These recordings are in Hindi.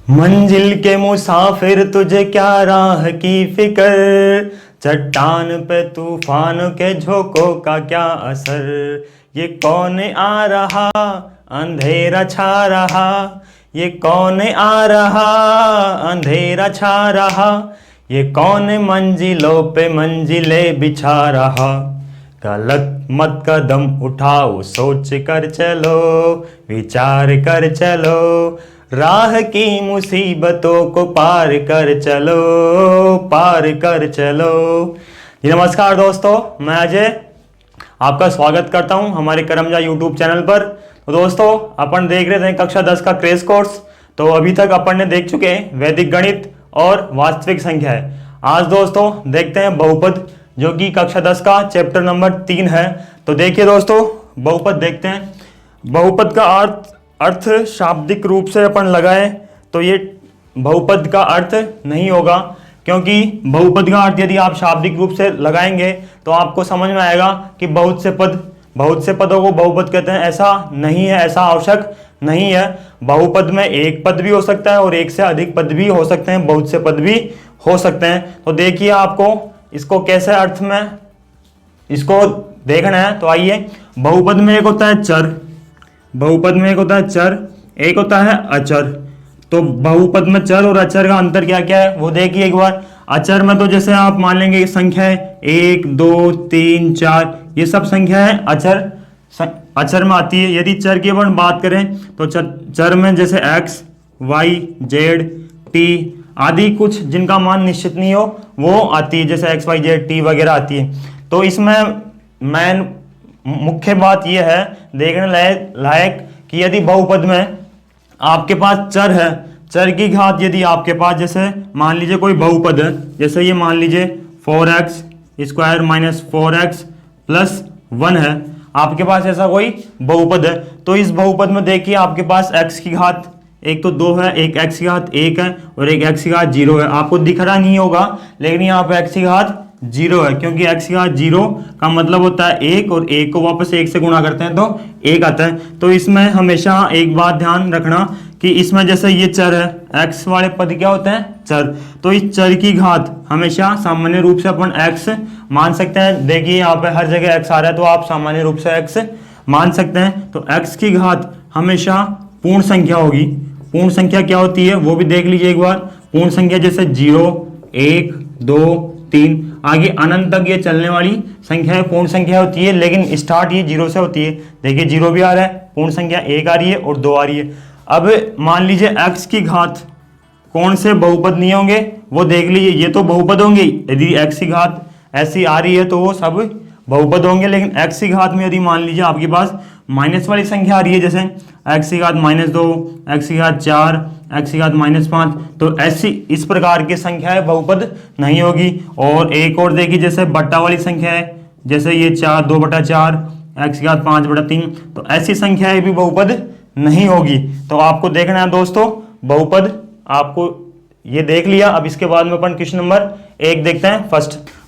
मंजिल के मुसाफिर तुझे क्या राह की फिक्र, चट्टान पे तूफान के झोंकों का क्या असर। ये कौन आ रहा, अंधेरा छा रहा। ये कौन आ रहा, अंधेरा छा रहा। ये कौन मंजिलों पे मंजिलें बिछा रहा। गलत मत कदम उठाओ, सोच कर चलो, विचार कर चलो। राह की मुसीबतों को पार कर चलो, पार कर चलो। जी नमस्कार दोस्तों, मैं अजय आपका स्वागत करता हूं हमारे करमजा यूट्यूब चैनल पर। तो दोस्तों, अपन देख रहे थे कक्षा 10 का क्रेश कोर्स। तो अभी तक अपन ने देख चुके हैं वैदिक गणित और वास्तविक संख्या है। आज दोस्तों देखते हैं बहुपद, जो कि कक्षा 10 का चैप्टर नंबर 3 है। तो देखिए दोस्तों, बहुपद देखते हैं। बहुपद का अर्थ शाब्दिक रूप से अपन लगाए तो ये बहुपद का अर्थ नहीं होगा, क्योंकि बहुपद का अर्थ यदि आप शाब्दिक रूप से लगाएंगे तो आपको समझ में आएगा कि बहुत से पदों को बहुपद कहते हैं। ऐसा नहीं है, ऐसा आवश्यक नहीं है। बहुपद में एक पद भी हो सकता है और एक से अधिक पद भी हो सकते हैं, बहुत से पद भी हो सकते हैं। तो देखिए, आपको इसको कैसे अर्थ में इसको देखना है। तो आइए, बहुपद में एक होता है चर, बहुपद में एक होता है चर, एक होता है अचर। तो बहुपद में चर और अचर का अंतर क्या क्या है वो देखिए एक बार। अचर में तो जैसे आप मान लेंगे संख्या है 1 2 3 4, ये सब संख्या है अचर में आती है। यदि चर की अपन बात करें तो चर में जैसे x y z t आदि कुछ जिनका मान निश्चित नहीं हो वो आती है, जैसे x y z t वगैरह आती है। तो इसमें मैन मुख्य बात यह है देखने लायक कि यदि बहुपद में आपके पास चर है, चर की घात यदि आपके पास जैसे मान लीजिए कोई बहुपद है, जैसे ये मान लीजिए 4x square minus 4x plus 1 है, आपके पास ऐसा कोई बहुपद है। तो इस बहुपद में देखिए आपके पास x की घात एक तो 2 है, एक x की घात 1 है और एक x की घात 0 है। आपको दिख रहा नहीं होगा, लेकिन यहाँ पे x की घात 0 है, क्योंकि x की घात 0 का मतलब होता है 1 और 1 को वापस 1 से गुणा करते हैं तो 1 आता है। तो इसमें हमेशा एक बात ध्यान रखना कि इसमें जैसे ये चर है, x वाले पद क्या होते हैं चर। तो इस चर की घात हमेशा सामान्य रूप से अपन x मान सकते हैं। देखिए यहाँ पे हर जगह x आ रहा है, तो आप सामान्य रूप से x मान सकते हैं। तो x की घात हमेशा पूर्ण संख्या होगी। पूर्ण संख्या क्या होती है वो भी देख लीजिए एक बार। पूर्ण संख्या जैसे 0 1 2 3 आगे अनंत तक ये चलने वाली संख्या पूर्ण संख्या होती है, लेकिन स्टार्ट ये 0 से होती है। देखिए 0 भी आ रहा है, पूर्ण संख्या 1 आ रही है और 2 आ रही है। अब मान लीजिए x की घात कौन से बहुपद नहीं होंगे वो देख लीजिए। ये तो बहुपद होंगे, यदि x की घात ऐसी आ रही है तो वो सब बहुपद होंगे। लेकिन x की घात में यदि मान लीजिए आपके पास माइनस वाली संख्या आ रही है, जैसे x की घात -2, x की घात 4, x की घात -5, तो ऐसी इस प्रकार की संख्याएं बहुपद नहीं होगी। और एक और देखिए, जैसे बट्टा वाली संख्या है, जैसे ये 2/4, x की घात 5/3, तो ऐसी संख्याएं भी बहुपद नहीं होगी। तो आपको देखना है दोस्तों बहुपद, आपको ये देख लिया। अब इसके बाद में अपन क्वेश्चन नंबर 1 देखते हैं।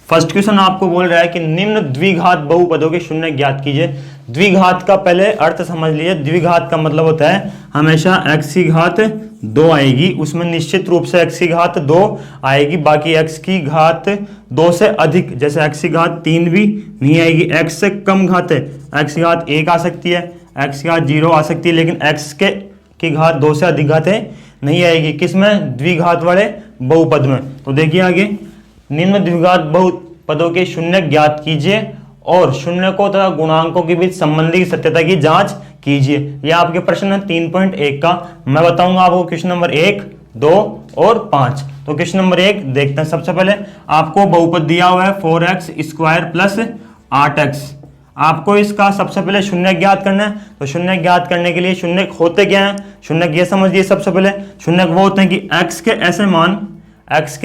फर्स्ट क्वेश्चन आपको बोल रहा है कि निम्न द्विघात बहुपदों के शून्य ज्ञात कीजिए। द्विघात का पहले अर्थ समझ लीजिए। द्विघात का मतलब होता है हमेशा x की घात 2 आएगी, उसमें निश्चित रूप से x की घात 2 आएगी, बाकी x की घात 2 से अधिक, जैसे x की घात 3 भी नहीं आएगी। x से कम घात है, x की घात 1 आ सकती है, x की घात 0 आ सकती है, लेकिन x की घात 2 से अधिक घातें नहीं आएगी। किसमें? द्विघात वाले बहुपद में। तो देखिए आगे, निम्न द्विघात बहुपदों के शून्य ज्ञात कीजिए और शून्यकों तथा गुणांकों के बीच संबंधी की सत्यता की जांच कीजिए। यह आपके प्रश्न है 3.1 का। मैं बताऊंगा आपको क्वेश्चन नंबर 1, 2 और 5। तो क्वेश्चन नंबर 1 देखते हैं। सबसे पहले आपको बहुपद दिया हुआ है 4x स्क्वायर प्लस 8x। आपको इसका सबसे पहले शून्य ज्ञात करना है। तो शून्य ज्ञात करने के लिए शून्य होते क्या है, शून्य ये समझिए। सबसे पहले शून्य वो होते हैं कि x के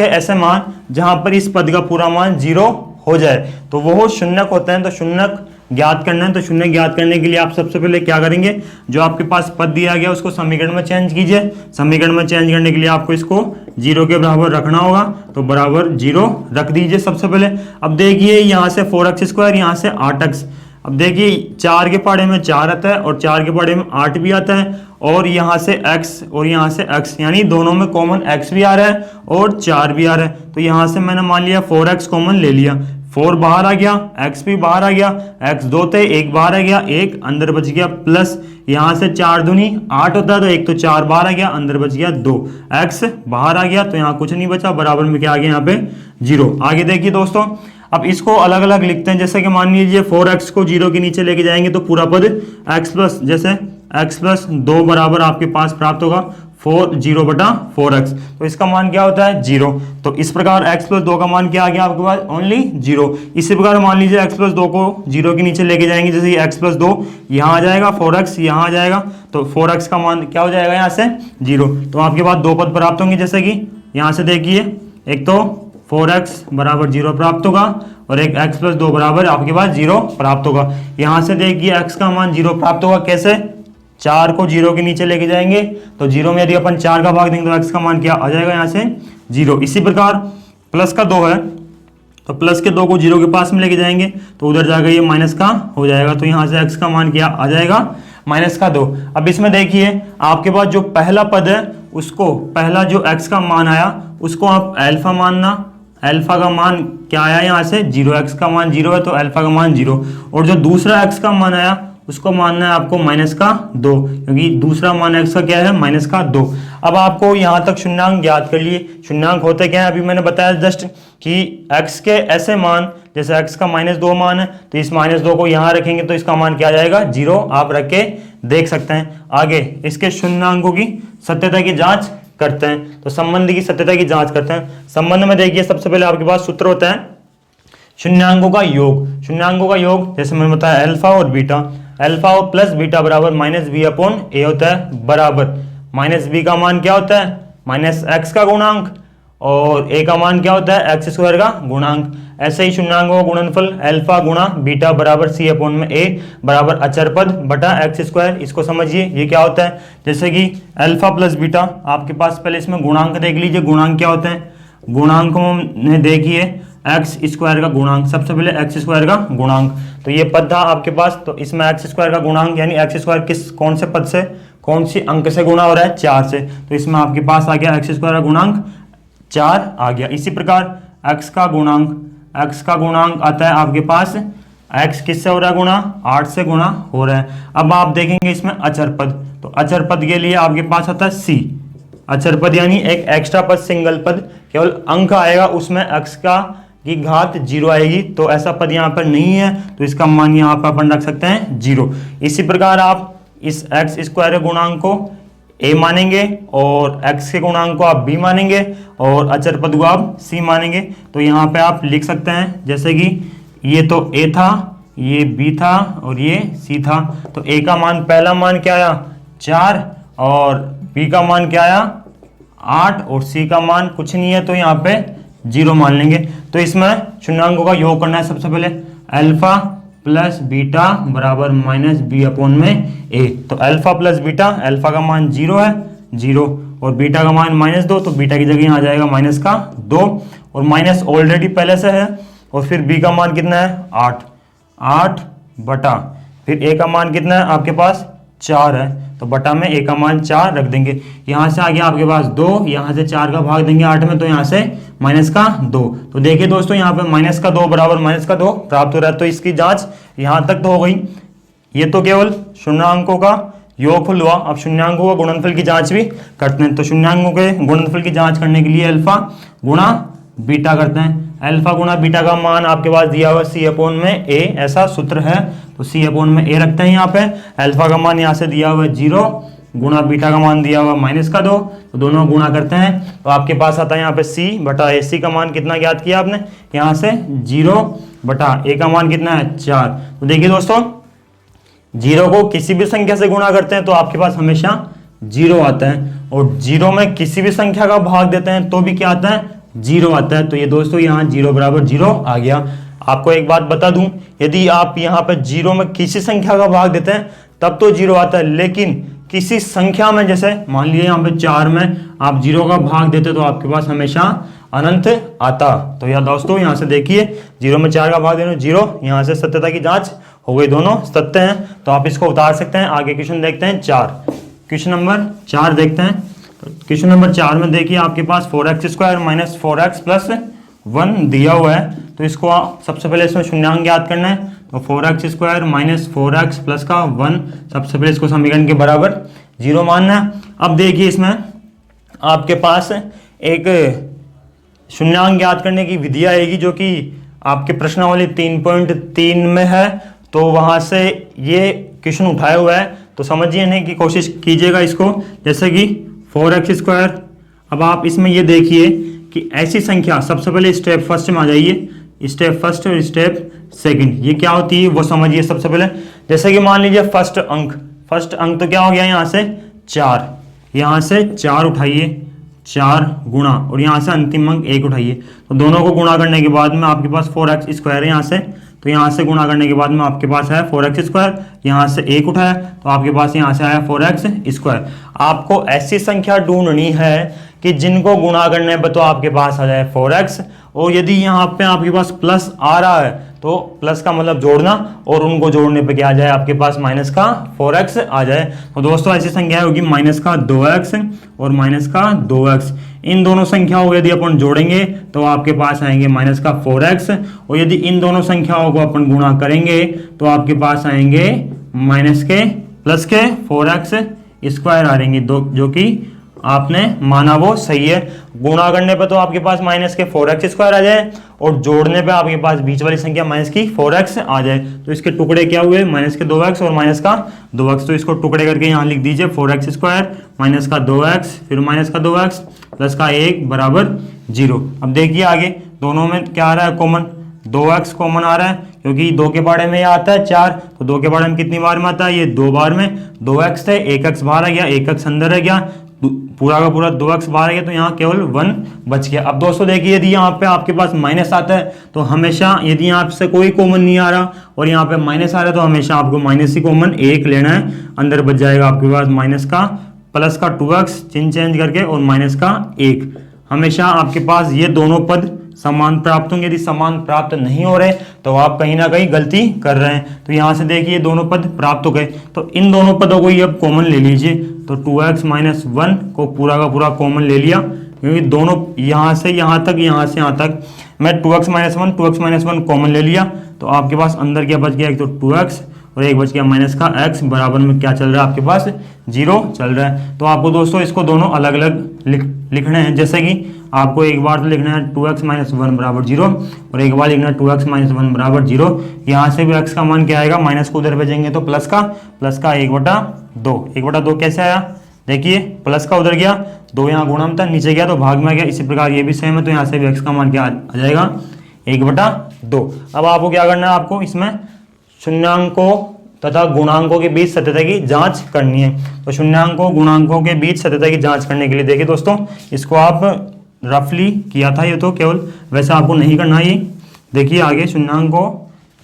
ऐसे मान जहां पर इस पद का पूरा मान 0 हो जाए, तो वो शून्यक होते हैं। तो शून्यक ज्ञात करना है। तो शून्य ज्ञात करने के लिए आप सबसे पहले क्या करेंगे, जो आपके पास पद दिया गया उसको समीकरण में चेंज कीजिए। समीकरण में चेंज करने के लिए आपको इसको 0 के बराबर रखना होगा, तो बराबर 0 रख दीजिए सबसे पहले। अब देखिए यहाँ से 4x स्क्वायर, यहाँ से 8x, अब देखिए 4 के पहाड़े में 4 आता है और 4 के पहाड़े में 8 भी आता है, और यहाँ से x और यहाँ से x, यानी दोनों में कॉमन x भी आ रहा है और 4 भी आ रहा है। तो यहाँ से मैंने मान लिया 4x कॉमन ले लिया, 4 बाहर आ गया, x भी बाहर आ गया, x 2 थे, 1 बाहर आ गया, 1 अंदर बच गया, प्लस यहाँ से 4 दूनी 8 होता है तो 1 तो 4 बाहर आ गया, अंदर बच गया 2, x बाहर आ गया तो यहाँ कुछ नहीं बचा, बराबर में क्या आ गया यहाँ पे 0। आगे देखिए दोस्तों, अब इसको अलग अलग लिखते हैं। जैसे कि मान लीजिए 4x को 0 के नीचे लेके जाएंगे तो पूरा पद x प्लस, जैसे x प्लस 2 बराबर आपके पास प्राप्त होगा 0 बटा 4x, तो इसका मान क्या होता है 0। तो इस प्रकार x प्लस 2 का मान क्या आ गया आपके पास ओनली 0। इसी प्रकार मान लीजिए x प्लस 2 को 0 के नीचे लेके जाएंगे, जैसे x प्लस 2 यहाँ आ जाएगा, 4x यहाँ आ जाएगा, तो 4x का मान क्या हो जाएगा यहाँ से 0। तो आपके पास दो पद प्राप्त होंगे, जैसे कि यहाँ से देखिए एक तो 4x बराबर 0 प्राप्त होगा और एक x प्लस 2 बराबर आपके पास 0 प्राप्त होगा। यहाँ से देखिए x का मान 0 प्राप्त होगा, कैसे 4 को 0 के नीचे लेके जाएंगे तो 0 में यदि अपन 4 का भाग देंगे तो x का मान क्या आ जाएगा यहाँ से 0। इसी प्रकार प्लस का 2 है तो प्लस के 2 को 0 के पास में लेके जाएंगे तो उधर जाकर ये माइनस का हो जाएगा, तो यहाँ से x का मान क्या आ जाएगा माइनस का 2। अब इसमें देखिए आपके पास जो पहला पद है उसको, पहला जो x का मान आया उसको आप अल्फा मानना, अल्फा का मान क्या आया यहाँ से 0, x का मान 0 है तो अल्फा का मान 0, और जो दूसरा x का मान आया उसको मानना है आपको माइनस का 2, क्योंकि दूसरा मान x का क्या है माइनस का 2। अब आपको यहाँ तक शून्यांक ज्ञात कर लिए। शून्यांक होते क्या है, अभी मैंने बताया जस्ट कि x के ऐसे मान, जैसे x का -2 मान है तो इस -2 को यहाँ रखेंगे तो इसका मान क्या आ जाएगा 0, आप रख के देख सकते हैं। आगे इसके शून्यांकों की सत्यता की जांच करते हैं, तो संबंध की सत्यता की जांच करते हैं। संबंध में देखिए सबसे पहले आपके पास सूत्र होता है शून्यांकों का योग। शून्यांकों का योग जैसे मैंने बताया अल्फा और बीटा, अल्फा और प्लस बीटा बराबर -b/a होता है, बराबर माइनस बी का मान क्या होता है -x का गुणांक और a का मान क्या होता है x² का गुणांक। ऐसे ही शून्यांकों का गुणनफल अल्फा गुणा बीटा बराबर c/a बराबर अचर पद बटा x²। इसको समझिए ये क्या होता है, जैसे कि अल्फा प्लस बीटा, आपके पास पहले इसमें गुणांक देख लीजिए, गुणांक क्या होते हैं, गुणांकों में देखिए x² का गुणांक, सबसे पहले x² का गुणांक, तो ये पद था आपके पास, तो इसमें x² का गुणांक यानी x² किस कौन से पद से, कौन सी अंक से गुणा हो रहा है 4 से, तो इसमें आपके पास आ गया x² का गुणांक 4 आ गया। इसी प्रकार x का गुणांक आता है आपके पास, x किससे हो रहा है गुणा 8 से गुणा हो रहा है। अब आप देखेंगे इसमें अचर पद, तो अचर पद के लिए आपके पास आता है c, अचर पद यानी एक एक्स्ट्रा पद, सिंगल पद, केवल अंक आएगा उसमें x की घात 0 आएगी, तो ऐसा पद यहाँ पर नहीं है तो इसका मान यहाँ पर अपन रख सकते हैं 0। इसी प्रकार आप इस x² गुणांक को a मानेंगे और x के गुणांक को आप b मानेंगे और अचर पद को आप c मानेंगे, तो यहाँ पे आप लिख सकते हैं जैसे कि ये तो a था, ये b था और ये c था, तो a का मान, पहला मान क्या आया 4 और b का मान क्या आया 8 और c का मान कुछ नहीं है तो यहाँ पे 0 मान लेंगे। तो इसमें शून्यांकों का योग करना है, सबसे पहले अल्फा प्लस बीटा बराबर -b/a, तो अल्फा प्लस बीटा, अल्फा का मान 0 है 0 और बीटा का मान -2, तो बीटा की जगह यहाँ आ जाएगा -2 और माइनस ऑलरेडी पहले से है, और फिर b का मान कितना है 8 बटा, फिर a का मान कितना है आपके पास 4 है, तो बटा में a का मान 4 रख देंगे। यहाँ से आ गया आपके पास 2, यहाँ से 4 का भाग देंगे 8 में तो यहाँ से -2। तो देखिए दोस्तों यहाँ पे -2 बराबर -2 प्राप्त हो रहा है, तो इसकी जांच यहाँ तक तो हो गई। ये तो केवल शून्यांकों का योगफल हुआ। अब शून्यांकों का गुणनफल की जांच भी करते हैं, तो शून्यांकों के गुणनफल की जांच करने के लिए अल्फा गुणा बीटा करते हैं। अल्फा गुणा बीटा का मान आपके पास दिया हुआ c/a, ऐसा सूत्र है, तो c/a रखते हैं यहाँ पे। अल्फा का मान यहाँ से दिया हुआ 0 गुणा बीटा का मान दिया हुआ -2, तो दोनों गुणा करते हैं तो आपके पास आता है यहाँ पे c बटा a। c का मान कितना ज्ञात किया आपने यहाँ से 0 बटा a का मान कितना है 4। तो देखिए दोस्तों 0 को किसी भी संख्या से गुणा करते हैं तो आपके पास हमेशा 0 आता है, और 0 में किसी भी संख्या का भाग देते हैं तो भी क्या आता है 0 आता है। तो ये दोस्तों यहाँ 0 बराबर 0 आ गया। आपको एक बात बता दूं, यदि आप यहाँ पे 0 में किसी संख्या का भाग देते हैं तब तो 0 आता है, लेकिन किसी संख्या में, जैसे मान लीजिए यहाँ पे 4 में आप 0 का भाग देते तो आपके पास हमेशा अनंत आता। तो यार दोस्तों यहाँ से देखिए 0 में 4 का भाग देना 0, यहाँ से सत्यता की जांच हो गई, दोनों सत्य हैं, तो आप इसको उतार सकते हैं। आगे क्वेश्चन देखते हैं 4, क्वेश्चन नंबर 4 देखते हैं। तो क्वेश्चन नंबर 4 में देखिए आपके पास 4x² माइनस 4x प्लस 1 दिया हुआ है। तो इसको आप सबसे पहले इसमें शून्यांक ज्ञात करना है। तो 4x² माइनस 4x प्लस का 1, सबसे पहले इसको समीकरण के बराबर 0 मानना है। अब देखिए इसमें आपके पास एक शून्यांक ज्ञात करने की विधि आएगी जो कि आपके प्रश्नावली 3.3 में है। तो वहां से ये क्वेश्चन उठाया हुआ है, तो समझिए की कोशिश कीजिएगा इसको। जैसे कि 4x², अब आप इसमें ये देखिए कि ऐसी संख्या, सबसे पहले स्टेप फर्स्ट में आ जाइए, स्टेप फर्स्ट और स्टेप सेकंड ये क्या होती है वो समझिए। सबसे पहले जैसे कि मान लीजिए फर्स्ट अंक तो क्या हो गया, यहाँ से 4, यहाँ से 4 उठाइए, 4 गुणा, और यहाँ से अंतिम अंक 1 उठाइए। तो दोनों को गुणा करने के बाद में आपके पास 4x² है यहाँ से, तो यहाँ से गुणा करने के बाद में आपके पास है 4x², यहाँ से 1 उठाया तो आपके पास यहाँ से आया 4x²। आपको ऐसी संख्या ढूंढनी है कि जिनको गुणा करने पर तो आपके पास आ जाए 4x, और यदि यहाँ पे आपके पास प्लस आ रहा है तो प्लस का मतलब जोड़ना, और उनको जोड़ने पे क्या आ जाए आपके पास माइनस का 4x आ जाए। तो दोस्तों ऐसी संख्या होगी माइनस का 2x और माइनस का 2x। इन दोनों संख्याओं को यदि अपन जोड़ेंगे तो आपके पास आएंगे माइनस का 4x, और यदि इन दोनों संख्याओं को अपन गुणा करेंगे तो आपके पास आएंगे माइनस के प्लस के 4x² आ जाएंगे, जो कि आपने माना वो सही है। गुणा करने पे तो आपके पास माइनस के 4x² आ जाए, और जोड़ने पे आपके पास बीच वाली संख्या माइनस की 4x आ जाए। तो इसके टुकड़े क्या हुए, माइनस के 2x और माइनस का 2x। तो इसको टुकड़े करके यहाँ लिख दीजिए 4x² माइनस का 2x, फिर माइनस का 2x प्लस का 1 बराबर 0। अब देखिए आगे दोनों में क्या आ रहा है, कॉमन 2x कॉमन आ रहा है, क्योंकि 2 के बारे में ये आता है 4, तो 2 के बारे में कितनी बार में आता है, ये 2 बार में। 2x थे, 1x बाहर आ गया, 1x अंदर रह गया, पूरा का पूरा 2x बाहर आ गया, तो यहाँ केवल 1 बच गया। अब दोस्तों देखिए यदि यहाँ पे आपके पास माइनस आता है तो हमेशा, यदि यहाँ से कोई कॉमन नहीं आ रहा और यहाँ पे माइनस आ रहा है, तो हमेशा आपको माइनस ही कॉमन 1 लेना है। अंदर बच जाएगा आपके पास माइनस का प्लस का 2x चिन्ह चेंज करके, और माइनस का 1। हमेशा आपके पास ये दोनों पद समान प्राप्त होंगे। यदि समान प्राप्त नहीं हो रहे तो आप कहीं ना कहीं गलती कर रहे हैं। तो यहाँ से देखिए दोनों पद प्राप्त हो गए, तो इन दोनों पदों को ही अब कॉमन ले लीजिए। तो 2x माइनस 1 को पूरा का पूरा कॉमन ले लिया, क्योंकि दोनों यहाँ से यहाँ तक, यहाँ से यहाँ तक मैं 2x माइनस 1 कॉमन ले लिया। तो आपके पास अंदर क्या बच गया, एक तो 2x और एक बच गया माइनस का x, बराबर में क्या चल रहा है आपके पास 0 चल रहा है। तो आपको दोस्तों इसको दोनों अलग अलग लिखने हैं। जैसे कि आपको एक बार तो लिखना है 2x माइनस 1 बराबर 0, और एक बार लिखना है 2x माइनस 1 बराबर 0। यहाँ से भी x का मान क्या आएगा, माइनस को उधर भेजेंगे तो प्लस का 1/2। 1/2 कैसे आया, देखिए प्लस का उधर गया, 2 यहाँ गुणन था, नीचे गया तो भाग में आ गया। इसी प्रकार ये भी सेम है, तो यहाँ से भी x का मान क्या आ जाएगा 1/2। अब आपको क्या करना है, आपको इसमें शून्यांकों तथा गुणांकों के बीच सत्यता की जांच करनी है। तो शून्यांकों गुणांकों के बीच सत्यता की जांच करने के लिए देखिए दोस्तों, इसको आप रफली किया था ये, तो केवल वैसा आपको नहीं करना है। देखिए आगे शून्यांकों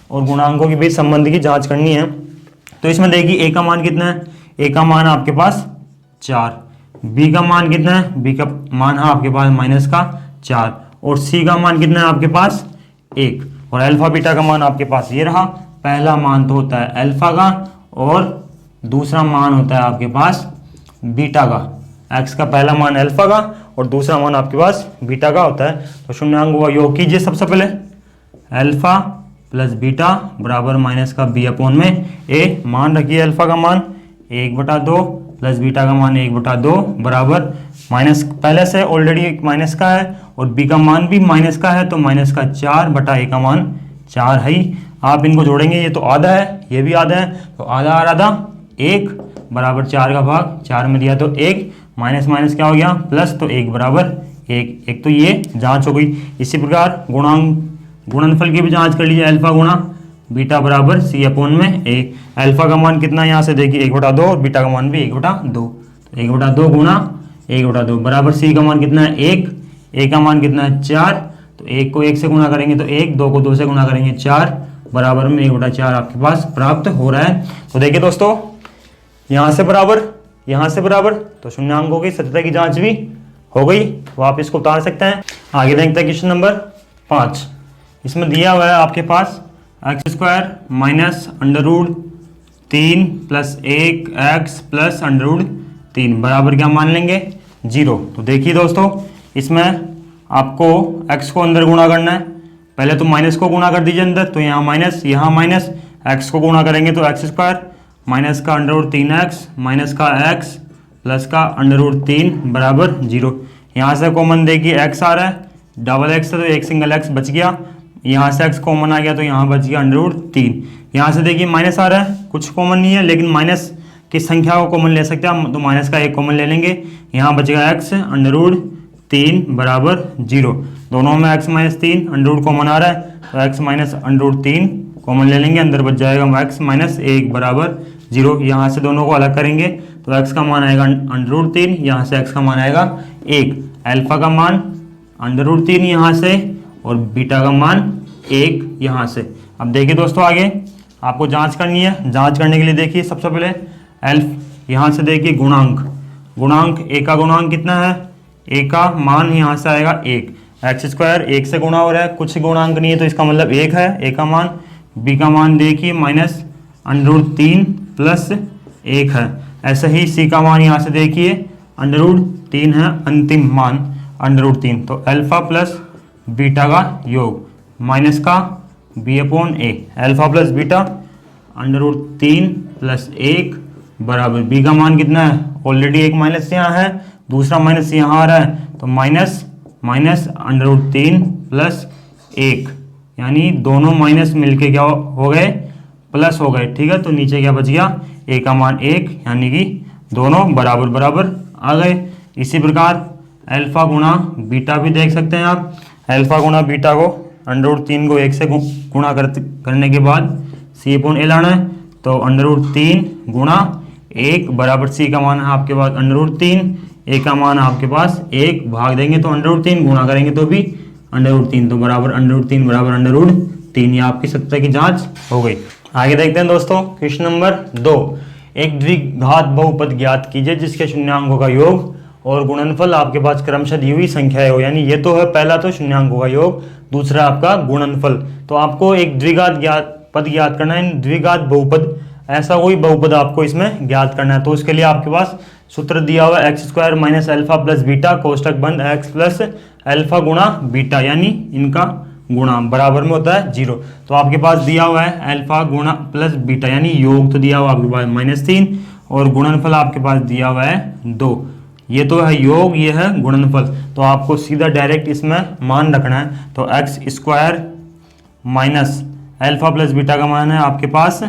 और गुणांकों के बीच संबंध की जांच करनी है। तो इसमें देखिए a का मान कितना है, a का मान आपके पास 4, b का मान कितना है, b का मान है आपके पास माइनस का 4, और c का मान कितना है आपके पास 1, और अल्फा बीटा का मान आपके पास ये रहा। पहला मान तो होता है अल्फा का, और दूसरा मान होता है आपके पास बीटा का। x का पहला मान अल्फा का और दूसरा मान आपके पास बीटा का होता है। तो शून्यांकों का योग कीजिए। सबसे पहले अल्फा प्लस बीटा बराबर माइनस का b/में a, मान रखिए अल्फा का मान 1/2 प्लस बीटा का मान 1/2 बराबर माइनस, पहले से ऑलरेडी माइनस का है, और b का मान भी माइनस का है, तो माइनस का 4/a का मान 4 है ही। आप इनको जोड़ेंगे, ये तो आधा है, ये भी आधा है, तो आधा और आधा 1 बराबर 4 का भाग 4 में दिया तो 1, माइनस माइनस क्या हो गया प्लस, तो 1 बराबर 1। तो ये जांच हो गई। इसी प्रकार गुणनफल की भी जांच कर लीजिए, अल्फा गुणा बीटा बराबर c/में a। अल्फा का मान कितना है यहाँ से देखिए 1/2, और बीटा का मान भी 1/2। 1/2 गुणा 1/2 बराबर c का मान कितना है 1, a का मान कितना है 4, तो 1 को 1 से गुणा करेंगे तो 1, 2 को 2 से गुणा करेंगे 4, बराबर में 1/4 आपके पास प्राप्त हो रहा है। तो देखिए दोस्तों, यहाँ से बराबर, यहाँ से बराबर, तो शून्यांकों की सत्यता की जांच भी हो गई। तो आप इसको उतार सकते हैं। आगे देखते हैं क्वेश्चन नंबर 5। इसमें दिया हुआ है आपके पास X square minus under root 3 plus 1 X plus under root 3 बराबर क्या मान लेंगे 0। तो देखिए दोस्तों इसमें आपको x को अंदर गुणा करना है, पहले तो माइनस को गुणा कर दीजिए अंदर, तो यहाँ माइनस x को गुणा करेंगे तो एक्स स्क्वायर माइनस का अंडर रूट 3x माइनस का x प्लस का अंडर रूट 3 बराबर 0। यहाँ से कॉमन देखिए x आ रहा है, डबल x है तो एक सिंगल x बच गया, यहाँ से x कॉमन आ गया तो यहाँ बच गया अंडर रूट 3। यहाँ से देखिए माइनस आ रहा है, कुछ कॉमन नहीं है लेकिन माइनस की संख्या को कॉमन ले सकते हैं हम, तो माइनस का एक कॉमन ले लेंगे, यहाँ बचेगा x अंडर रूट 3 बराबर 0। दोनों में x minus 3 under root common आ रहा है तो x माइनस अंडर रूट 3 कॉमन ले लेंगे, अंदर बच जाएगा x माइनस 1 बराबर 0। यहाँ से दोनों को अलग करेंगे तो x का मान आएगा अंडर रूट 3, यहाँ से x का मान आएगा 1, अल्फा का मान अंडर रूट 3 यहाँ से और बीटा का मान 1 यहाँ से। अब देखिए दोस्तों आगे आपको जांच करनी है, जांच करने के लिए देखिए सबसे पहले एल्फ यहाँ से देखिए गुणांक a का गुणांक कितना है, a का मान यहाँ से आएगा 1, एक्स स्क्वायर 1 से गुणा हो रहा है, कुछ गुणांक नहीं है तो इसका मतलब 1 है a का मान, b का मान देखिए माइनस अंडर रूट 3 प्लस 1 है, ऐसे ही c का मान यहाँ से देखिए अंडर रूट 3 है, अंतिम मान अंडर रूट 3। तो अल्फा प्लस बीटा का योग माइनस का b upon a, alpha plus beta under root 3 plus 1 बराबर b का मान कितना है, ऑलरेडी एक माइनस यहाँ है, दूसरा माइनस यहाँ आ रहा है तो माइनस अंडर रूट 3 प्लस 1, यानी दोनों माइनस मिलके क्या हो गए प्लस हो गए, ठीक है। तो नीचे क्या बच गया a का मान 1, यानी कि दोनों बराबर बराबर आ गए। इसी प्रकार अल्फा गुणा बीटा भी देख सकते हैं आप, अल्फा गुणा बीटा को अंडर रूट 3 को 1 से गुणा करने के बाद c अपॉन a लाना है, तो अंडर रूट 3 गुणा 1 बराबर c का मान है आपके पास अंडर रूट 3, a का मान है आपके पास 1, भाग देंगे तो अंडर रूट 3, गुणा करेंगे तो भी अंडर रूट 3, तो बराबर अंडर रूट 3 बराबर अंडर रूट 3। ये आपकी सत्ता की जांच हो गई। आगे देखते हैं दोस्तों क्वेश्चन नंबर 2, एक द्विघात बहुपद ज्ञात कीजिए जिसके शून्यांकों का योग और गुणनफल आपके पास क्रमशः दी हुई संख्याएं हो, यानी ये तो है पहला तो शून्यांकों का योग, दूसरा आपका गुणनफल। तो आपको एक द्विघात पद ज्ञात करना है, द्विघात बहुपद, ऐसा कोई बहुपद आपको इसमें ज्ञात करना है। तो इसके लिए आपके पास सूत्र दिया हुआ है X square minus alpha plus beta कोष्टक बंद एक्स प्लस अल्फा गुणा बीटा, यानी इनका गुणा बराबर में होता है 0। तो आपके पास दिया हुआ है अल्फा गुणा प्लस बीटा, यानी योग तो दिया हुआ आपके पास -3 और गुणनफल आपके पास दिया हुआ है 2। ये तो है योग, ये है गुणनफल, तो आपको सीधा डायरेक्ट इसमें मान रखना है। तो x square minus alpha plus beta का मान है आपके पास,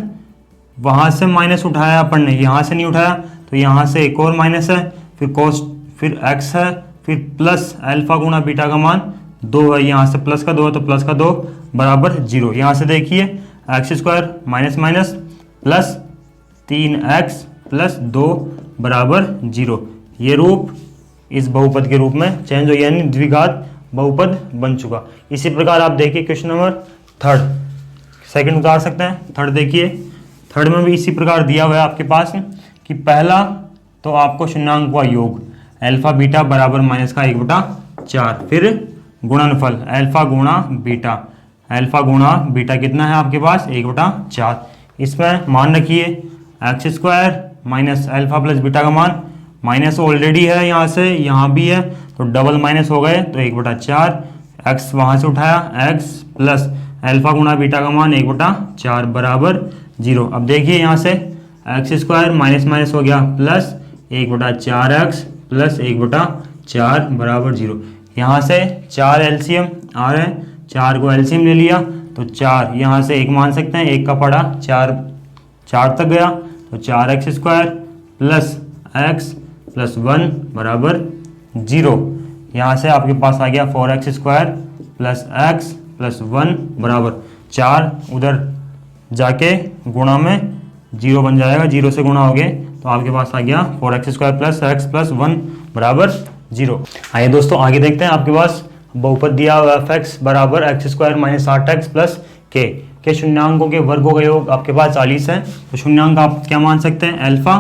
वहाँ से माइनस उठाया अपन ने, यहाँ से नहीं उठाया, तो यहाँ से एक और माइनस है, फिर कोस, फिर एक्स है, फिर प्लस अल्फा गुणा बीटा का मान 2 है, यहाँ से प्लस का 2 है तो प्लस का 2 बराबर 0। यहाँ से देखिए x square minus minus plus 3x plus 2 बराबर 0। ये रूप इस बहुपद के रूप में चेंज हो गया, यानी द्विघात बहुपद बन चुका। इसी प्रकार आप देखिए क्वेश्चन नंबर 3, सेकंड उतार सकते हैं। थर्ड देखिए, थर्ड में भी इसी प्रकार दिया हुआ है आपके पास कि पहला तो आपको शून्यांक का योग अल्फा बीटा बराबर माइनस का 1/4, फिर गुणनफल अल्फा गुणा बीटा बीटा कितना है आपके पास 1/4। इसमें मान रखिए x square minus alpha plus beta का मान, माइनस ऑलरेडी है यहाँ से, यहाँ भी है तो डबल माइनस हो गए तो 1/4, एक्स वहाँ से उठाया एक्स प्लस अल्फा गुणा बीटा का मान 1/4 बराबर 0। अब देखिए यहाँ से एक्स स्क्वायर माइनस माइनस हो गया प्लस 1/4x प्लस 1/4 बराबर 0। यहाँ से 4 एलसीएम आ रहे हैं, 4 को एलसीएम ले लिया तो 4 यहाँ से 1 मान सकते हैं, 1 का पड़ा 4 तक गया तो 4x square plus x plus 1 बराबर 0। यहाँ से आपके पास आ गया 4x square plus x plus 1 बराबर 4, उधर जाके गुणा में 0 बन जाएगा, 0 से गुणा हो गए तो आपके पास आ गया 4x square plus x plus 1 बराबर 0। आइए दोस्तों आगे देखते हैं। आपके पास बहुपद दिया हुआ f(x) बराबर x square minus 8x plus के शून्यांकों के वर्गों का योग आपके पास 40 है। तो शून्यांक आप क्या मान सकते हैं, अल्फा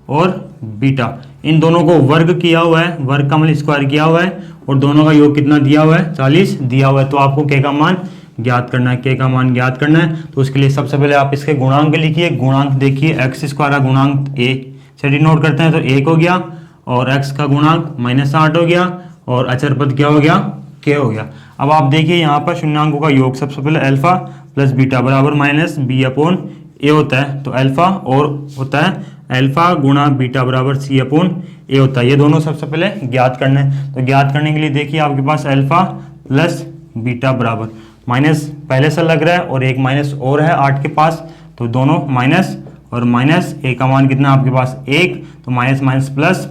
और बीटा, इन दोनों को वर्ग किया हुआ है, वर्ग का मतलब स्क्वायर किया हुआ है और दोनों का योग कितना दिया हुआ है 40 दिया हुआ है। तो आपको के का मान ज्ञात करना है, के का मान ज्ञात करना है। तो उसके लिए सबसे पहले आप इसके गुणांक लिखिए। गुणांक देखिए एक्स स्क्वायर का गुणांक ए से डिनोट करते हैं तो 1 हो गया, और एक्स का गुणांक -8 हो गया, और अचर पद क्या हो गया, के हो गया। अब आप देखिए यहाँ पर शून्यांकों का योग सबसे पहले अल्फा प्लस बीटा बराबर -b/a होता है। तो अल्फा और होता है अल्फा गुणा बीटा बराबर c/a होता है। ये दोनों सबसे पहले ज्ञात करने हैं। तो ज्ञात करने के लिए देखिए आपके पास अल्फा प्लस बीटा बराबर माइनस पहले से लग रहा है और एक माइनस और है 8 के पास, तो दोनों माइनस और माइनस, ए का मान कितना आपके पास 1, तो माइनस माइनस प्लस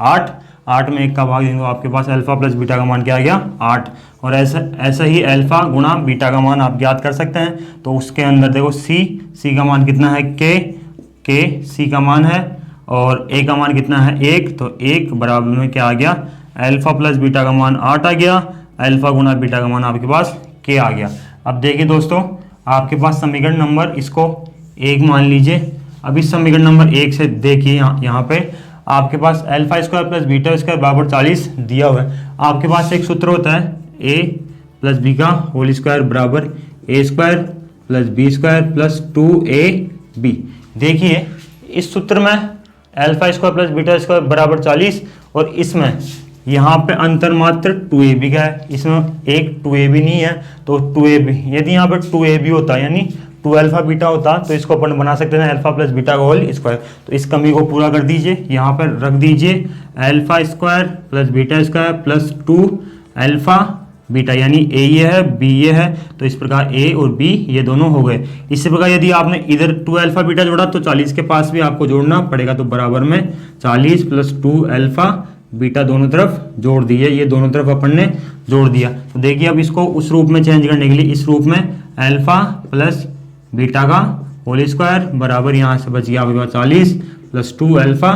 8, 8 में 1 का भाग देंगे तो आपके पास अल्फा प्लस बीटा का मान क्या आ गया 8। और ऐसा ही अल्फा गुणा बीटा का मान आप ज्ञात कर सकते हैं। तो उसके अंदर देखो सी का मान कितना है के सी का मान है, और ए का मान कितना है 1, तो 1 बराबर में क्या आ गया अल्फा प्लस बीटा का मान 8 आ गया, अल्फा गुणा बीटा का मान आपके पास के आ गया। अब देखिए दोस्तों आपके पास समीकरण नंबर इसको 1 मान लीजिए। अब इस समीकरण नंबर 1 से देखिए यहाँ पे आपके पास alpha square plus beta square बराबर 40 दिया हुआ है। आपके पास एक सूत्र होता है a प्लस बी का होल स्क्वायर बराबर a square plus b square plus 2ab। देखिए इस सूत्र में alpha square plus beta square बराबर 40, और इसमें यहाँ पे अंतर मात्र 2ab का है, इसमें एक 2ab नहीं है। तो 2ab यदि यहाँ पे 2ab होता यानी 2 अल्फा बीटा होता तो इसको अपन बना सकते हैं अल्फा प्लस बीटा का होल स्क्वायर। तो इस कमी को पूरा कर दीजिए, यहाँ पर रख दीजिए alpha square plus beta square plus 2 alpha beta, यानी ए ये है बी ये है, तो इस प्रकार ए और बी ये दोनों हो गए। इसी प्रकार यदि आपने इधर 2 अल्फा बीटा जोड़ा तो 40 के पास भी आपको जोड़ना पड़ेगा, तो बराबर में 40 प्लस 2 अल्फा बीटा दोनों तरफ जोड़ दिए, ये दोनों तरफ अपन ने जोड़ दिया। तो देखिए अब इसको उस रूप में चेंज करने के लिए इस रूप में अल्फा प्लस बीटा का होल स्क्वायर बराबर यहाँ से बच गया आपके पास 40 प्लस 2 अल्फा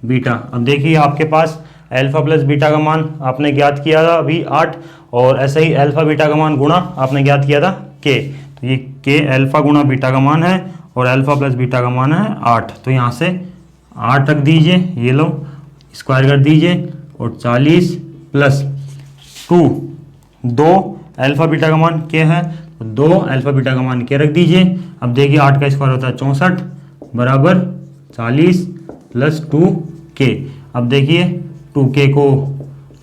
बीटा। अब देखिए आपके पास अल्फा प्लस बीटा का मान आपने ज्ञात किया था अभी 8, और ऐसे ही अल्फा बीटा का मान गुणा आपने ज्ञात किया था के। तो ये के अल्फा गुणा बीटा का मान है और अल्फा प्लस बीटा का मान है 8। तो यहाँ से 8 रख दीजिए, ये लो स्क्वायर कर दीजिए, और 40 प्लस 2 अल्फा बीटा का मान क्या है, तो 2 अल्फा बीटा का मान क्या रख दीजिए। अब देखिए 8 का स्क्वायर होता है 64 बराबर 40 प्लस 2k। अब देखिए 2k को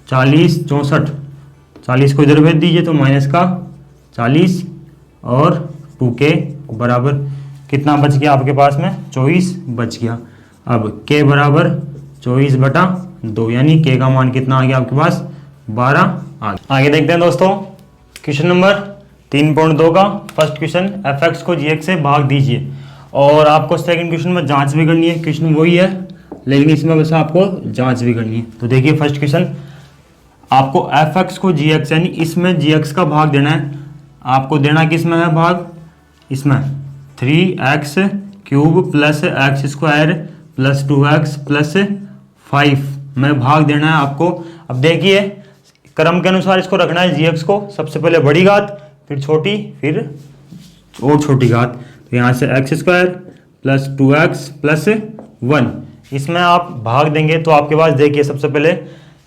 40 64, 40 को इधर भेज दीजिए तो माइनस का 40, और 2k बराबर कितना बच गया आपके पास में 24 बच गया। अब k बराबर 24/2, यानी k का मान कितना आ गया आपके पास 12। आगे देखते हैं दोस्तों क्वेश्चन नंबर 3.2 का फर्स्ट क्वेश्चन, fx को gx से भाग दीजिए। और आपको सेकंड क्वेश्चन में जांच भी करनी है, क्वेश्चन वही है लेकिन इसमें बस आपको जांच भी करनी है। तो देखिए फर्स्ट क्वेश्चन, आपको fx को gx यानी इसमें gx का भाग देना है। आपको देना किसमें है भाग, इसमें 3x³ plus x square plus 2x plus 5 में भाग देना है आपको। अब देखिए क्रम के अनुसार इसको रखना है gx को, सबसे पहले बड़ी घात फिर छोटी फिर और छोटी घात। तो यहाँ से x square plus 2x plus 1 इसमें आप भाग देंगे तो आपके पास देखिए सबसे पहले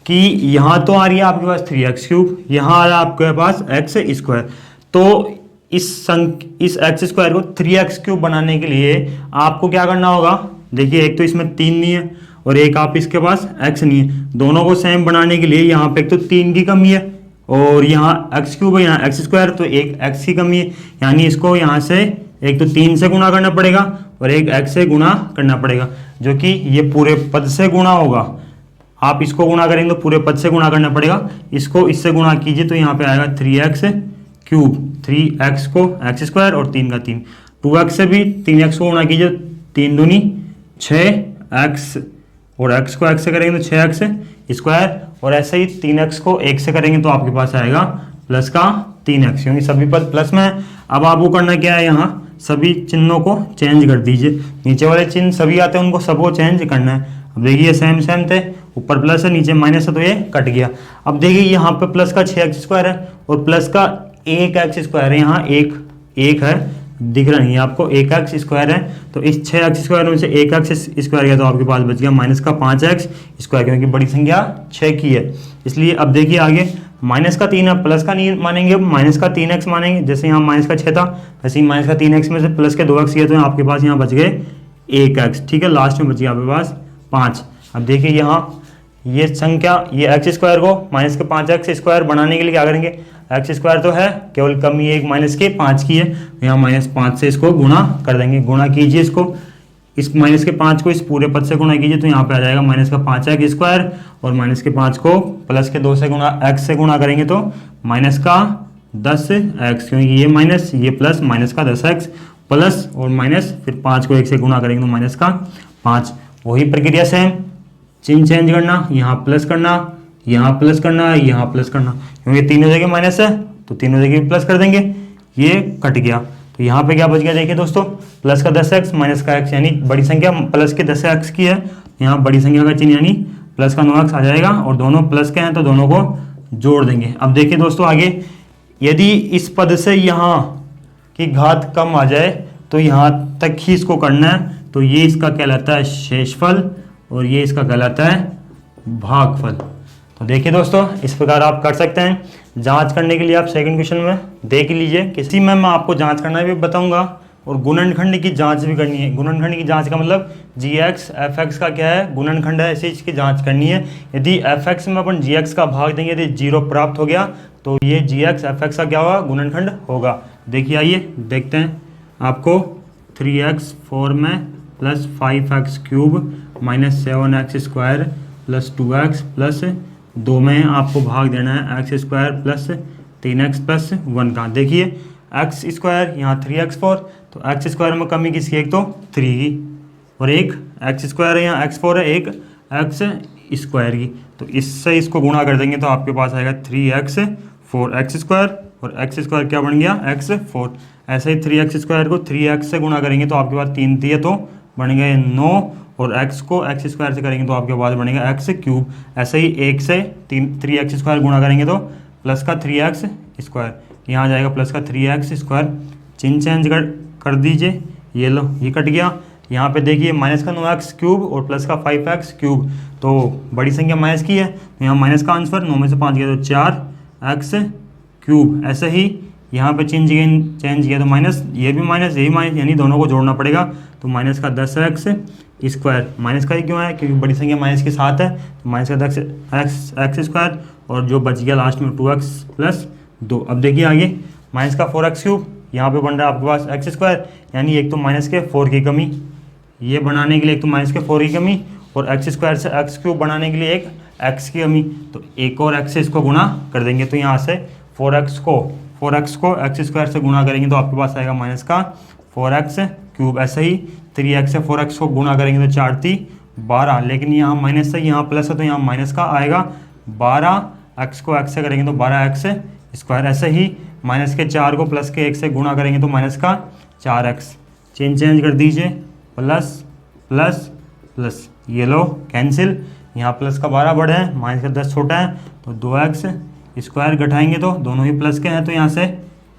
कि यहाँ तो आ रही है आपके पास 3x³, यहाँ आ रहा है आपके पास x स्क्वायर। तो इस x स्क्वायर को 3x³ बनाने के लिए आपको क्या करना होगा, देखिए एक तो इसमें 3 नहीं है और एक आप इसके पास x नहीं है, दोनों को सेम बनाने के लिए यहाँ पे एक तो 3 की कमी है और यहाँ x³ है, यहाँ x स्क्वायर, तो एक x की कमी है, यानी इसको यहाँ से एक तो 3 से गुणा करना पड़ेगा और एक x से गुणा करना पड़ेगा, जो कि ये पूरे पद से गुणा होगा। आप इसको गुणा करेंगे तो पूरे पद से गुणा करना पड़ेगा, इसको इससे गुणा कीजिए तो यहाँ पे आएगा 3x³, 3x को x स्क्वायर और 3 का 3, 2x से भी 3x को गुणा कीजिए, 3 दूनी 6x और x को x से करेंगे तो 6x स्क्वायर, और ऐसे ही 3x को 1 से करेंगे तो आपके पास आएगा प्लस का 3x, क्योंकि सभी पद प्लस में है। अब आपको करना क्या है, यहाँ सभी चिन्हों को चेंज कर दीजिए, नीचे वाले चिन्ह सभी आते हैं उनको सबको चेंज करना है। अब देखिए सेम सेम थे, ऊपर प्लस है नीचे माइनस है तो ये कट गया। अब देखिए यहाँ पे प्लस का 6x स्क्वायर है और प्लस का 1x स्क्वायर है, यहाँ एक है दिख रहा नहीं है आपको, 1x स्क्वायर है, तो इस 6x स्क्वायर में से 1x स्क्वायर गया तो आपके पास बच गया माइनस का 5x स्क्वायर, क्योंकि बड़ी संख्या 6 की है। इसलिए अब देखिए आगे माइनस का 3 अब प्लस का नहीं मानेंगे, अब माइनस का 3x मानेंगे। जैसे यहाँ माइनस का 6 था, वैसे ही माइनस का 3x में से प्लस के 2x किया तो आपके पास यहाँ बच गए 1x। ठीक है, लास्ट में बच गया आपके पास 5। अब देखिए यहाँ ये संख्या, ये एक्स स्क्वायर को माइनस के 5x स्क्वायर बनाने के लिए क्या करेंगे, एक्स स्क्वायर तो है, केवल कमी एक माइनस के 5 की है, तो यहाँ -5 से इसको गुणा कर देंगे। गुणा कीजिए इसको, इस माइनस के 5 को इस पूरे पद से गुणा कीजिए तो यहाँ पे आ जाएगा माइनस का 5x स्क्वायर, और माइनस के 5 को प्लस के 2 से गुणा x से गुणा करेंगे तो माइनस का 10x, क्योंकि ये माइनस ये प्लस माइनस का 10x प्लस और माइनस, फिर 5 को 1 से गुणा करेंगे तो माइनस का 5। वही प्रक्रिया सेम, चिन्ह चेंज करना, यहाँ प्लस करना, यहाँ प्लस करना, यहाँ प्लस करना, क्योंकि तीनों जगह माइनस है तो तीनों जगह प्लस कर देंगे, ये कट गया। तो यहाँ पे क्या बच गया देखिए दोस्तों, प्लस का 10x माइनस का x, यानी बड़ी संख्या प्लस के 10x की है, यहाँ बड़ी संख्या का चिन्ह यानी प्लस का 9x आ जाएगा, और दोनों प्लस के हैं तो दोनों को जोड़ देंगे। अब देखिए दोस्तों आगे, यदि इस पद से यहाँ की घात कम आ जाए तो यहाँ तक ही इसको करना है, तो ये इसका कहलाता है शेषफल और ये इसका कहलाता है भागफल। तो देखिए दोस्तों इस प्रकार आप कर सकते हैं। जांच करने के लिए आप सेकंड क्वेश्चन में देख लीजिए, किसी में मैं आपको जांच करना भी बताऊंगा और गुणनखंड की जांच भी करनी है। गुणनखंड की जांच का मतलब gx fx का क्या है, गुणनखंड है, ऐसी इसकी जांच करनी है। यदि fx में अपन gx का भाग देंगे, यदि 0 प्राप्त हो गया तो ये gx fx का क्या होगा, गुणनखंड होगा। देखिए आइए देखते हैं, आपको 3x 4 में plus 5x cube minus 7x square plus 2x plus 2 में आपको भाग देना है x square plus 3x plus 1 का। देखिए x स्क्वायर यहाँ 3x4, तो x स्क्वायर में कमी किसकी, एक तो 3 की और एक x स्क्वायर है, यहाँ x4 है, एक x स्क्वायर की, तो इससे इसको गुणा कर देंगे तो आपके पास आएगा 3x4 x स्क्वायर, और x स्क्वायर क्या बन गया x4। ऐसे ही 3x स्क्वायर को 3x से गुणा करेंगे तो आपके पास 3 दिए तो बन गए 9, और x को x स्क्वायर से करेंगे तो आपके पास बनेगा x क्यूब। ऐसे ही 1 से 3x स्क्वायर गुणा करेंगे तो प्लस का 3x स्क्वायर, यहाँ आ जाएगा प्लस का 3x स्क्वायर। चिन्ह चेंज कर दीजिए, ये लो ये कट गया। यहाँ पे देखिए माइनस का 9x क्यूब और प्लस का 5x क्यूब, तो बड़ी संख्या माइनस की है तो यहाँ माइनस का आंसर 9 में से 5 गया तो 4x क्यूब। ऐसे ही यहाँ पे चेंज किया तो माइनस, ये भी माइनस यही माइनस, यानी दोनों को जोड़ना पड़ेगा, तो माइनस का 10x स्क्वायर। माइनस का ही क्यों है, क्योंकि बड़ी संख्या माइनस के साथ है, तो माइनस का 10x स्क्वायर, और जो बच गया लास्ट में 2x प्लस 2। अब देखिए आगे, माइनस का 4x क्यूब, यहाँ पे बन रहा है आपके पास x स्क्वायर, यानी एक तो माइनस के 4 की कमी, ये बनाने के लिए एक तो माइनस के 4 की कमी, और x स्क्वायर से x क्यूब बनाने के लिए एक x की कमी, तो एक और x से इसको गुणा कर देंगे, तो यहाँ से 4x को x स्क्वायर से गुणा करेंगे तो आपके पास आएगा माइनस का 4x क्यूब। ऐसे ही 3x से 4x को गुणा करेंगे तो 4 × 12, लेकिन यहाँ माइनस है यहाँ प्लस है तो यहाँ माइनस का आएगा 12, x को x से करेंगे तो 12x स्क्वायर। ऐसे ही माइनस के 4 को प्लस के 1 से गुणा करेंगे तो माइनस का 4x। चेंज कर दीजिए, प्लस प्लस प्लस, ये लो कैंसिल, यहाँ प्लस का 12 बड़ा है, माइनस का 10 छोटा है, तो 2x स्क्वायर घटाएंगे तो दोनों ही प्लस के हैं, तो यहाँ से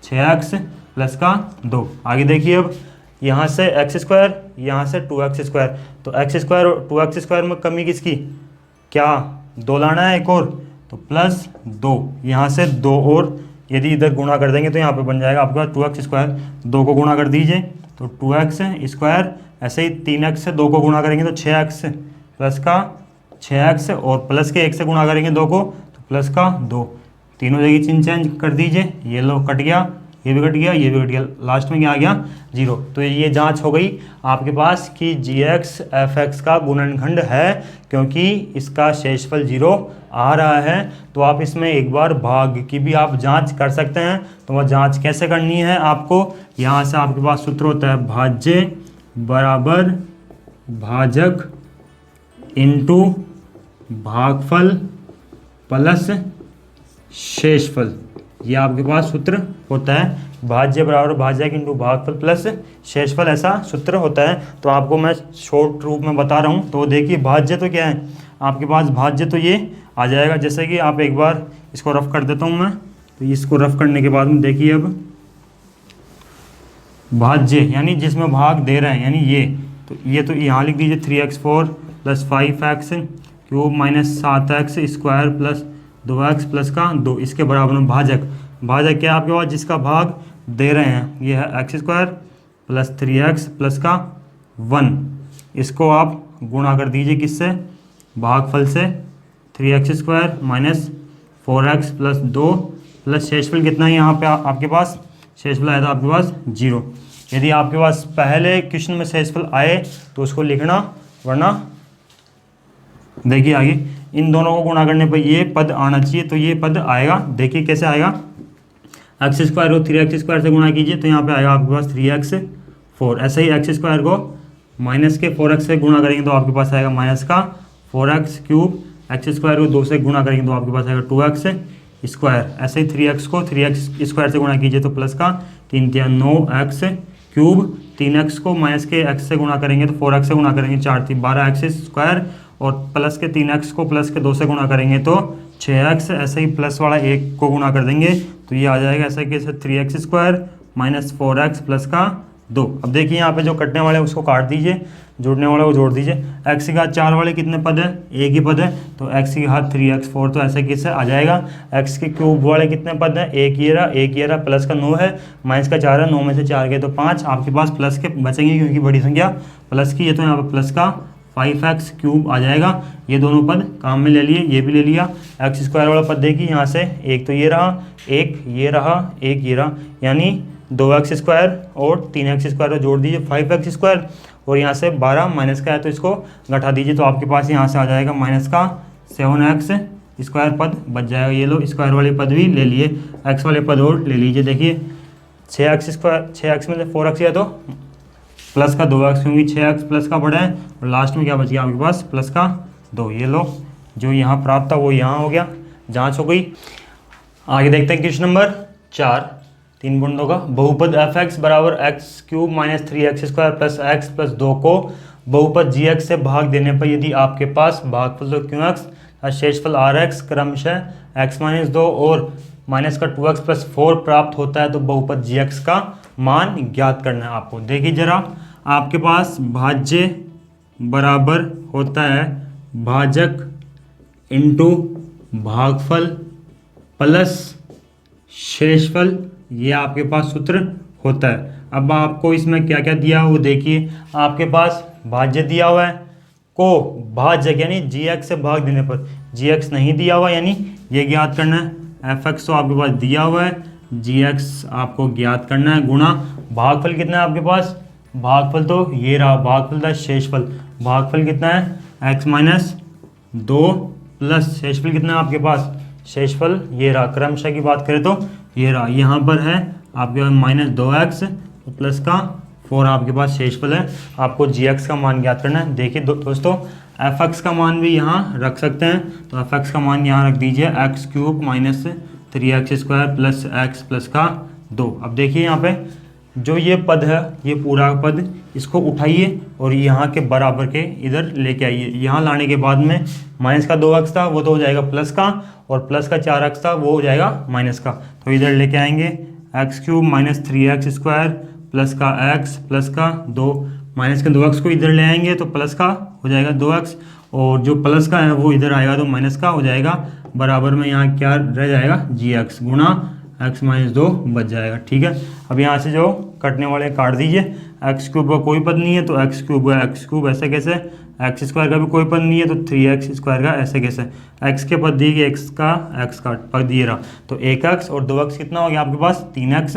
6x प्लस का 2। आगे देखिए, अब यहाँ से x स्क्वायर, यहाँ से 2x स्क्वायर, तो x स्क्वायर और 2x स्क्वायर में कमी किसकी, क्या 2 लाना है एक और, तो प्लस 2, यहाँ से 2 और यदि इधर गुणा कर देंगे तो यहाँ पे बन जाएगा आपका 2x स्क्वायर। 2 को गुणा कर दीजिए तो 2x स्क्वायर। ऐसे ही 3x से 2 को गुणा करेंगे तो 6x प्लस का 6x, और प्लस के 1 से गुणा करेंगे 2 को तो प्लस का 2। तीनों जगह चिन्ह चेंज कर दीजिए, ये लो कट गया, ये भी कट गया, ये भी कट गया, लास्ट में क्या आ गया 0। तो ये जांच हो गई आपके पास कि gx fx का गुणनखंड है, क्योंकि इसका शेषफल 0 आ रहा है। तो आप इसमें एक बार भाग की भी आप जांच कर सकते हैं। तो वह जांच कैसे करनी है आपको, यहाँ से आपके पास सूत्र होता है भाज्य बराबर भाजक इंटू भागफल प्लस शेषफल। ये आपके पास सूत्र होता है, भाज्य बराबर भाजक इंटू भागफल प्लस शेषफल, ऐसा सूत्र होता है। तो आपको मैं शॉर्ट रूप में बता रहा हूँ। तो देखिए भाज्य तो क्या है आपके पास, भाज्य तो ये आ जाएगा, जैसे कि आप एक बार इसको रफ कर देता हूँ मैं। तो इसको रफ करने के बाद में देखिए, अब भाज्य यानी जिसमें भाग दे रहे हैं, यानी ये तो यहाँ लिख दीजिए 3x4 plus 5x cube minus 7x square plus 2x plus का 2, इसके बराबर में भाजक, भाजक क्या है आपके पास, जिसका भाग दे रहे हैं, ये है x square plus 3x plus का 1, इसको आप गुणा कर दीजिए किससे, भागफल से, 3x square minus 4x plus 2 plus शेषफल कितना है यहाँ पे आपके पास, शेषफल आया था आपके पास 0। यदि आपके पास पहले क्वेश्चन में शेषफल आए तो उसको लिखना, वरना देखिए आगे इन दोनों को गुणा करने पर ये पद आना चाहिए, तो ये पद आएगा। देखिए कैसे आएगा, एक्स स्क्वायर को 3x स्क्वायर से गुणा कीजिए तो यहाँ पे आएगा आपके पास 3x4। ऐसे ही एक्स स्क्वायर को माइनस के 4x से गुणा करेंगे तो आपके पास आएगा माइनस का 4x क्यूब। एक्स स्क्वायर को 2 से गुणा करेंगे तो आपके पास आएगा 2x स्क्वायर। ऐसे ही 3x को 3x स्क्वायर से गुणा कीजिए तो प्लस का 3 3 9x क्यूब। 3x को माइनस के x से गुणा करेंगे तो 4x से गुणा करेंगे 4 3 12x स्क्वायर, और प्लस के 3x को प्लस के 2 से गुणा करेंगे तो 6x। ऐसे ही प्लस वाला 1 को गुणा कर देंगे तो ये आ जाएगा ऐसा कैसे 3x square minus 4x plus का 2। अब देखिए यहाँ पे जो कटने वाले उसको काट दीजिए, जोड़ने वाले को जोड़ दीजिए। x की घात 4 वाले कितने पद है, एक ही पद है, तो x की घात 3x4, तो ऐसे कैसे आ जाएगा। x के क्यूब वाले कितने पद है, एक ये रहा, प्लस का 9 है, माइनस का 4 है, 9 में से 4 गए तो 5, आपके पास प्लस के बचेंगे क्योंकि बड़ी संख्या प्लस की है, तो यहाँ पर प्लस का 5x क्यूब आ जाएगा। ये दोनों पद काम में ले लिए, ये भी ले लिया। एक्स स्क्वायर वाला पद देखिए यहाँ से, एक तो ये रहा, एक ये रहा, एक ये रहा, यानी 2x स्क्वायर और 3x स्क्वायर को जोड़ दीजिए 5x स्क्वायर, और यहाँ से 12 माइनस का है तो इसको घटा दीजिए तो आपके पास यहाँ से आ जाएगा माइनस का 7x स्क्वायर पद बच जाएगा। ये लो स्क्वायर वाले पद भी ले लिए, x वाले पद और ले लीजिए। देखिए 6x स्क्वायर, 6x में से 4x है तो प्लस का 2x, क्योंकि 6x प्लस का बड़ा है, और लास्ट में क्या बच गया आपके पास प्लस का 2। ये लो जो यहाँ प्राप्त था वो यहाँ हो गया, जांच हो गई। आगे देखते हैं क्वेश्चन नंबर 4, 3 बूंदों का। बहुपद f(x) बराबर x cube minus 3x square plus x plus 2 को बहुपद gx से भाग देने पर यदि आपके पास भागफल तो qx और शेषफल rx क्रमशः x माइनस 2 और माइनस का 2x प्लस 4 प्राप्त होता है तो बहुपद gx का मान ज्ञात करना है आपको। देखिए जरा, आपके पास भाज्य बराबर होता है भाजक इंटू भागफल प्लस शेषफल, ये आपके पास सूत्र होता है। अब आपको इसमें क्या क्या दिया वो देखिए, आपके पास भाज्य दिया हुआ है, को भाजक यानी gx से भाग देने पर, gx नहीं दिया हुआ यानी ये ज्ञात करना है। f(x) तो आपके पास दिया हुआ है, gx आपको ज्ञात करना है, गुणा भागफल कितना है आपके पास, भागफल तो ये रहा, भागफल था शेषफल, भागफल कितना है x माइनस 2 प्लस शेषफल कितना है आपके पास, शेषफल ये रहा। क्रमशः की बात करें तो ये रहा, यहाँ पर है आपके पास माइनस 2x प्लस का 4 आपके पास शेषफल है। आपको gx का मान ज्ञात करना है। देखिए दोस्तों, f(x) का मान भी यहाँ रख सकते हैं, तो f(x) का मान यहाँ रख दीजिए x cube minus 3x square plus x plus का 2। अब देखिए यहाँ पे जो ये पद है, ये पूरा पद इसको उठाइए और यहाँ के बराबर के इधर लेके आइए। यहाँ लाने के बाद में माइनस का 2x था वो तो हो जाएगा प्लस का, और प्लस का 4x था वो हो जाएगा माइनस का, तो इधर लेके आएंगे x cube minus 3x square plus का x प्लस का 2, माइनस के 2x को इधर ले आएंगे तो प्लस का हो जाएगा 2x, और जो प्लस का है वो इधर आएगा तो माइनस का हो जाएगा, बराबर में यहाँ क्या रह जाएगा gx गुणा x माइनस 2 बच जाएगा। ठीक है, अब यहाँ से जो कटने वाले काट दीजिए। एक्स क्यूब का कोई पद नहीं है तो एक्स क्यूब है एक्स क्यूब, ऐसे कैसे। एक्स स्क्वायर का भी कोई पद नहीं है तो 3x स्क्वायर का ऐसे कैसे। एक्स के पद दिए गए, एक्स का पद दिए रहा तो 1x और 2x कितना हो गया आपके पास 3x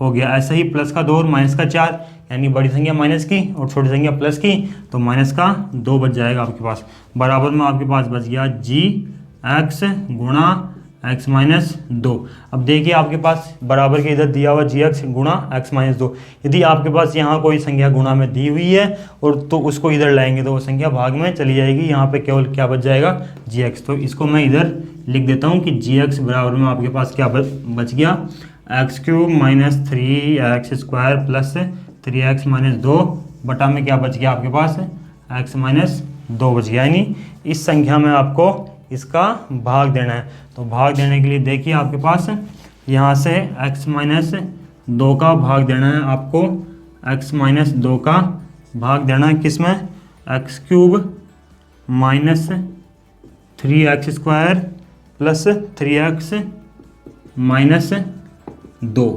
हो गया। ऐसे ही प्लस का 2 और माइनस का 4, यानी बड़ी संख्या माइनस की और छोटी संख्या प्लस की, तो माइनस का 2 बच जाएगा आपके पास। बराबर में आपके पास बच गया gx गुणा x माइनस 2। अब देखिए आपके पास बराबर के इधर दिया हुआ gx गुणा x माइनस 2। यदि आपके पास यहाँ कोई संख्या गुणा में दी हुई है और तो उसको इधर लाएंगे तो वो संख्या भाग में चली जाएगी, यहाँ पे केवल क्या बच जाएगा gx। तो इसको मैं इधर लिख देता हूँ कि gx बराबर में आपके पास क्या बच गया, x cube minus 3x square plus 3x minus 2 बटा में क्या बच गया आपके पास x माइनस 2 बच गया। यानी इस संख्या में आपको इसका भाग देना है। तो भाग देने के लिए देखिए आपके पास यहाँ से x माइनस 2 का भाग देना है आपको, x माइनस 2 का भाग देना है किस में, x cube minus 3x square plus 3x minus 2।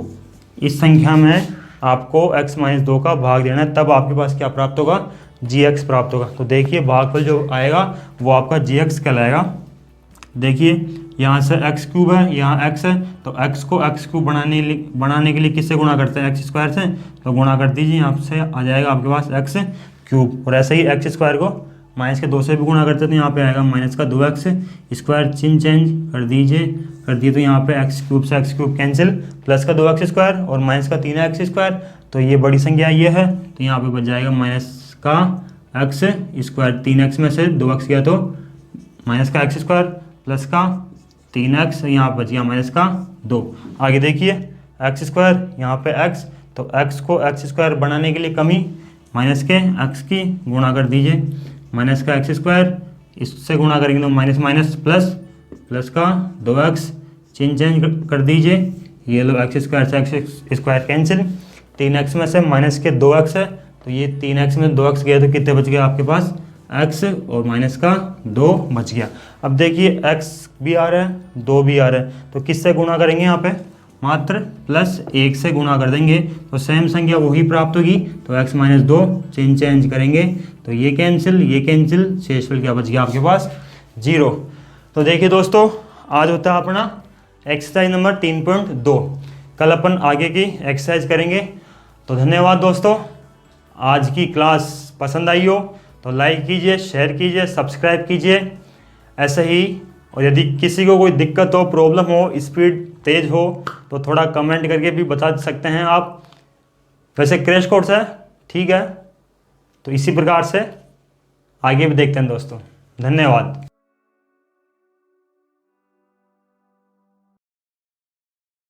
इस संख्या में आपको x माइनस 2 का भाग देना है, तब आपके पास क्या प्राप्त होगा, gx प्राप्त होगा। तो देखिए भागफल जो आएगा वो आपका gx कहलाएगा। देखिए यहाँ से x क्यूब है, यहाँ x है, तो x को x क्यूब बनाने के लिए किससे गुणा करते हैं, x स्क्वायर से। तो गुणा कर दीजिए, यहाँ से आ जाएगा आपके पास x क्यूब। और ऐसे ही x स्क्वायर को माइनस के 2 से भी गुणा करते हैं तो यहाँ पे आएगा माइनस का 2x स्क्वायर। चिन्ह चेंज कर दिए तो यहाँ पे x क्यूब से x क्यूब कैंसिल, प्लस का 2x स्क्वायर और माइनस का 3x स्क्वायर। तो ये बड़ी संख्या ये है, तो यहाँ पे बच जाएगा माइनस का x स्क्वायर। 3x में से 2x गया तो माइनस का x स्क्वायर प्लस का 3x, यहाँ बच गया माइनस का 2। आगे देखिए x स्क्वायर, यहाँ पे x, तो x को x स्क्वायर बनाने के लिए कमी माइनस के x की गुणा कर दीजिए, माइनस का x स्क्वायर, इससे गुणा करेंगे तो माइनस माइनस प्लस का 2x, चिन्ह चेंज कर दीजिए, ये लो x स्क्वायर से x स्क्वायर कैंसिल। 3x में से माइनस के 2x है, तो ये 3x में 2x गया तो कितने बच गया आपके पास, x और माइनस का 2 बच गया। अब देखिए x भी आ रहा है 2 भी आ रहा है, तो किससे गुणा करेंगे, यहाँ पे मात्र प्लस 1 से गुणा कर देंगे तो सेम संख्या वही प्राप्त होगी। तो x माइनस 2 चिन्ह चेंज करेंगे तो ये कैंसिल, शेषफल क्या बच गया आपके पास, 0। तो देखिए दोस्तों, आज होता है अपना एक्सरसाइज नंबर 3.2। कल अपन आगे की एक्सरसाइज करेंगे। तो धन्यवाद दोस्तों। आज की क्लास पसंद आई हो तो लाइक कीजिए, शेयर कीजिए, सब्सक्राइब कीजिए ऐसे ही। और यदि किसी को कोई दिक्कत हो, प्रॉब्लम हो, स्पीड तेज़ हो तो थोड़ा कमेंट करके भी बता सकते हैं आप। वैसे क्रैश कोर्स है, ठीक है। तो इसी प्रकार से आगे भी देखते हैं दोस्तों। धन्यवाद।